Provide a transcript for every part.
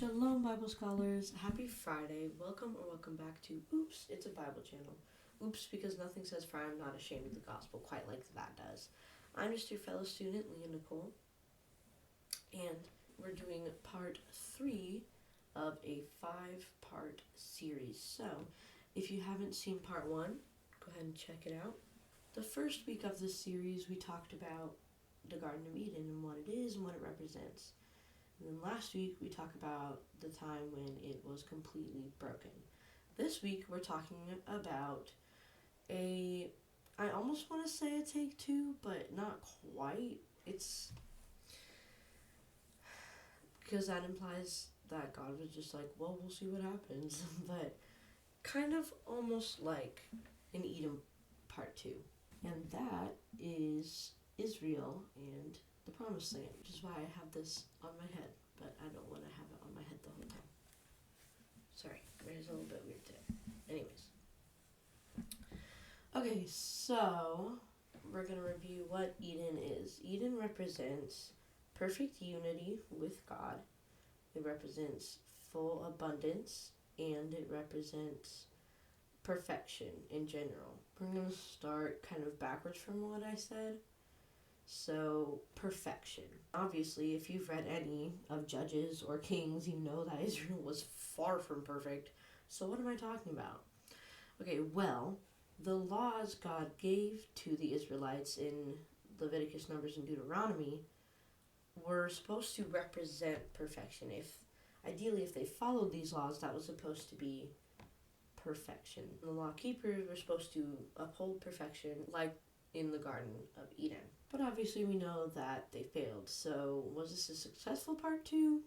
Shalom, Bible scholars. Happy Friday. Welcome back to Oops, It's a Bible Channel. Oops, because nothing says for I'm not ashamed of the gospel quite like that does. I'm just your fellow student, Leah Nicole, and we're doing part 3 of a 5-part series. So, if you haven't seen part 1, go ahead and check it out. The first week of this series, we talked about the Garden of Eden and what it is and what it represents. And then last week, we talked about the time when it was completely broken. This week, we're talking about I almost want to say a take two, but not quite. It's because that implies that God was just like, well, we'll see what happens. But kind of almost like an Eden part 2. And that is Israel and the Promised Land, which is why I have this on my head, but I don't want to have it on my head the whole time. Sorry, it's a little bit weird today. Anyways. Okay, so we're going to review what Eden is. Eden represents perfect unity with God. It represents full abundance, and it represents perfection in general. We're going to start kind of backwards from what I said. So, perfection. Obviously, if you've read any of Judges or Kings, you know that Israel was far from perfect. So what am I talking about? Okay, well, the laws God gave to the Israelites in Leviticus, Numbers, and Deuteronomy were supposed to represent perfection. Ideally, if they followed these laws, that was supposed to be perfection. The law keepers were supposed to uphold perfection like in the Garden of Eden. But obviously we know that they failed. So was this a successful part 2?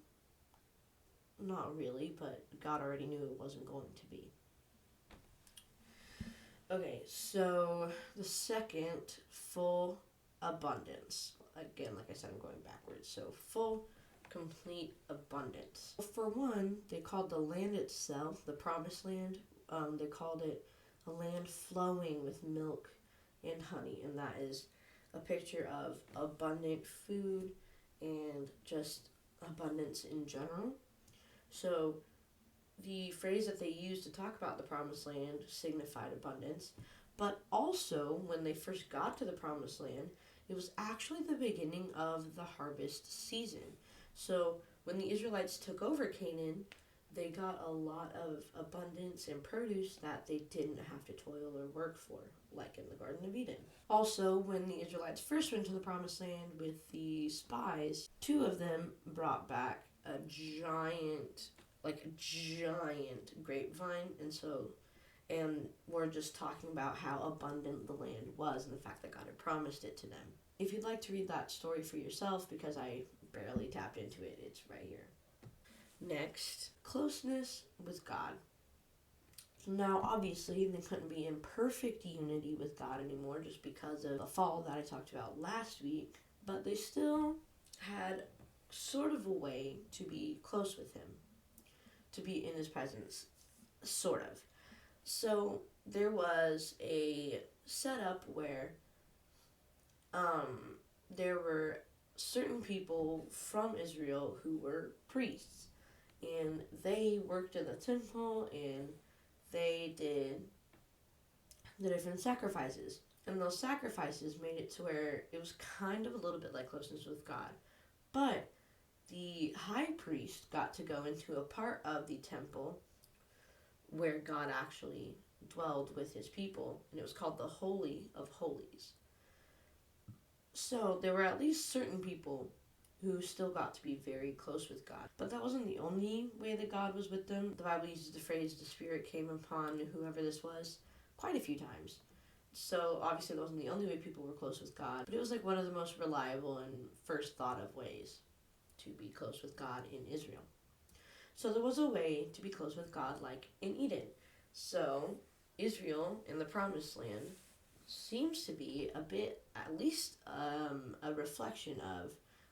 Not really, but God already knew it wasn't going to be. Okay, so the second, full abundance. Again, like I said, I'm going backwards. So full, complete abundance. For one, they called the land itself, the Promised Land, they called it a land flowing with milk and honey, and that is a picture of abundant food and just abundance in general. So the phrase that they used to talk about the Promised Land signified abundance, but also when they first got to the Promised Land, it was actually the beginning of the harvest season. So when the Israelites took over Canaan, they got a lot of abundance and produce that they didn't have to toil or work for, like in the Garden of Eden. Also, when the Israelites first went to the Promised Land with the spies, 2 of them brought back a giant grapevine, and we're just talking about how abundant the land was and the fact that God had promised it to them. If you'd like to read that story for yourself, because I barely tapped into it, it's right here. Next, closeness with God. Now, obviously, they couldn't be in perfect unity with God anymore just because of the fall that I talked about last week, but they still had sort of a way to be close with Him, to be in His presence, sort of. So there was a setup where there were certain people from Israel who were priests, and they worked in the temple, and they did the different sacrifices. And those sacrifices made it to where it was kind of a little bit like closeness with God. But the high priest got to go into a part of the temple where God actually dwelled with His people, and it was called the Holy of Holies. So there were at least certain people who still got to be very close with God. But that wasn't the only way that God was with them. The Bible uses the phrase, the Spirit came upon whoever this was, quite a few times. So obviously that wasn't the only way people were close with God, but it was like one of the most reliable and first thought of ways to be close with God in Israel. So there was a way to be close with God like in Eden. So Israel in the Promised Land seems to be a bit, at least a reflection of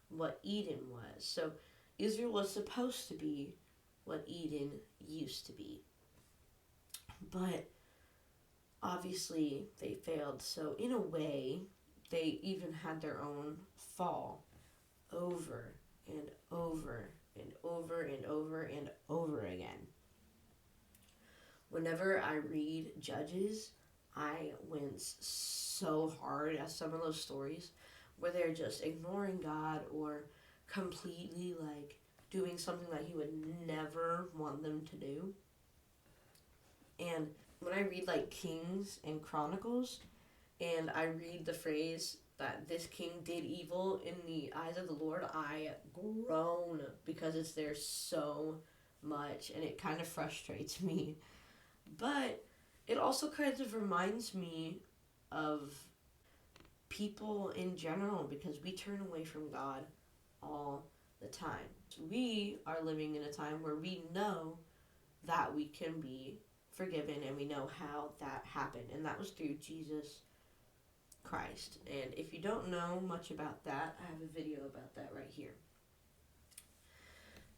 what Eden was. So Israel was supposed to be what Eden used to be. But obviously they failed. So in a way, they even had their own fall over and over and over and over and over again. Whenever I read Judges, I wince so hard at some of those stories where they're just ignoring God or completely like doing something that he would never want them to do. And when I read like Kings and Chronicles and I read the phrase that this king did evil in the eyes of the Lord, I groan because it's there so much and it kind of frustrates me. But it also kind of reminds me of people in general because we turn away from God all the time. We are living in a time where we know that we can be forgiven and we know how that happened, and that was through Jesus Christ. And if you don't know much about that, I have a video about that right here.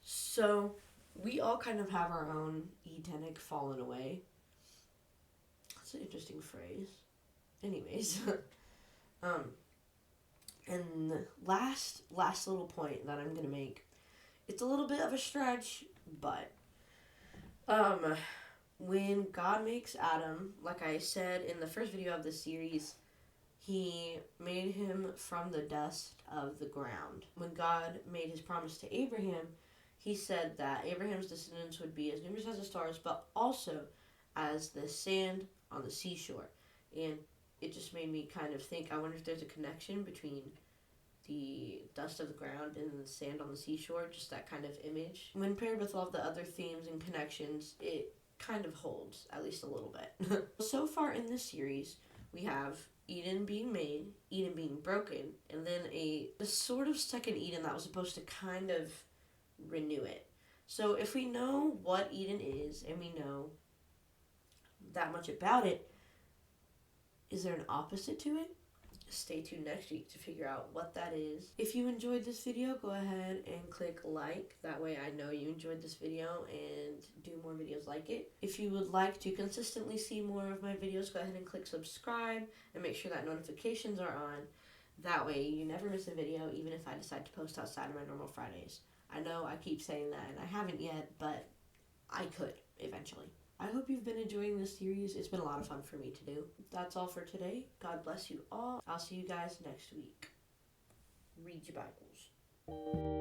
So we all kind of have our own Edenic fallen away. That's an interesting phrase. Anyways, and the last little point that I'm gonna make, it's a little bit of a stretch, but when God makes Adam, like I said in the first video of this series, he made him from the dust of the ground. When God made his promise to Abraham, he said that Abraham's descendants would be as numerous as the stars, but also as the sand on the seashore. And it just made me kind of think, I wonder if there's a connection between the dust of the ground and the sand on the seashore, just that kind of image. When paired with all the other themes and connections, it kind of holds, at least a little bit. So far in this series, we have Eden being made, Eden being broken, and then a sort of second Eden that was supposed to kind of renew it. So if we know what Eden is, and we know that much about it, is there an opposite to it? Stay tuned next week to figure out what that is. If you enjoyed this video, go ahead and click like. That way I know you enjoyed this video and do more videos like it. If you would like to consistently see more of my videos, go ahead and click subscribe and make sure that notifications are on. That way you never miss a video, even if I decide to post outside of my normal Fridays. I know I keep saying that and I haven't yet, but I could eventually. I hope you've been enjoying this series. It's been a lot of fun for me to do. That's all for today. God bless you all. I'll see you guys next week. Read your Bibles.